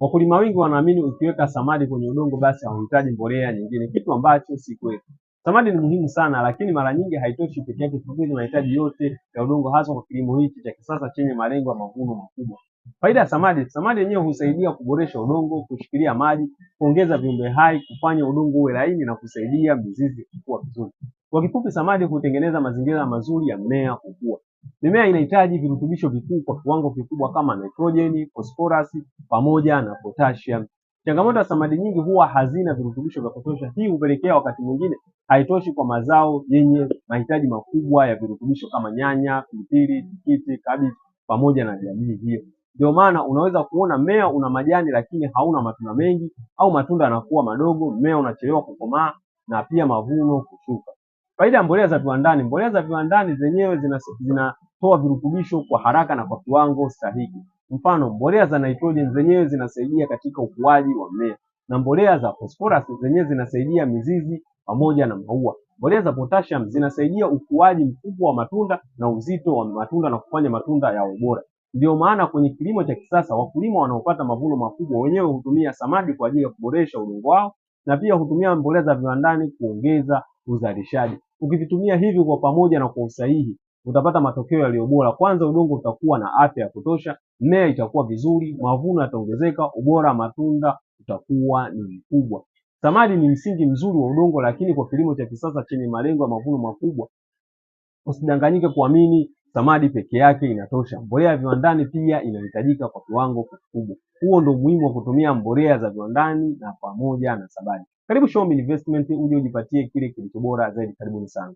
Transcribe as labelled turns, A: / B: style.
A: Wakulima wengi wanaamini ukiweka samadi kwenye udongo basi hauhitaji mbolea nyingine, kitu ambacho si kweli. Samadi ni muhimu sana, lakini mara nyingi haitoshi peke yake kukidhi mahitaji yote ya udongo, hasa kwa kilimo hiki cha kisasa chenye malengo ya mavuno makubwa. Faida ya samadi: samadi yenyewe husaidia kuboresha udongo, kushikilia maji, kuongeza viumbe hai, kufanya udongo uwe laini na kusaidia mizizi kukua vizuri. Kwa kifupi, samadi hutengeneza mazingira mazuri ya mmea kukua. Mimea inahitaji virutubisho vikuu kwa kiwango kikubwa kama nitrojeni, fosforasi pamoja na potassium. Changamoto ya samadi nyingi huwa hazina virutubisho vya kutosha. Hii hupelekea wakati mwingine haitoshi kwa mazao yenye mahitaji makubwa ya virutubisho kama nyanya, pilipili, tikiti, kabichi pamoja na jamii hiyo. Ndio maana unaweza kuona mmea una majani lakini hauna matunda mengi, au matunda yanakuwa madogo, mmea unachelewa kukomaa na pia mavuno kushuka. Faida ya mbolea za viwandani: mbolea za viwandani zenyewe zinatoa virutubisho kwa haraka na kwa kiwango sahihi. Mfano, mbolea za nitrogen zenyewe zinasaidia katika ukuaji wa mmea, na mbolea za phosphorus zenyewe zinasaidia mizizi pamoja na maua. Mbolea za potassium zinasaidia ukuaji mkubwa wa matunda na uzito wa matunda na kufanya matunda yawe bora. Ndio maana kwenye kilimo cha kisasa wakulima wanaopata mavuno makubwa wenyewe hutumia samadi kwa ajili ya kuboresha udongo wao, na pia hutumia mbolea za viwandani kuongeza uzalishaji. Ukivitumia hivi kwa pamoja na kwa usahihi, utapata matokeo yaliyo bora. Kwanza, udongo utakuwa na afya ya kutosha, mmea itakuwa vizuri, mavuno yataongezeka, ubora wa matunda utakuwa ni mkubwa. Samadi ni msingi mzuri wa udongo, lakini kwa kilimo cha kisasa chenye malengo ya mavuno makubwa, usidanganyike kuamini samadi peke yake inatosha. Mbolea ya viwandani pia inahitajika kwa kiwango kikubwa. Huo ndio umuhimu wa kutumia mbolea za viwandani na pamoja na samadi. Karibu Shombe Investment, uje ujipatie kile kilicho bora zaidi. Karibuni sana.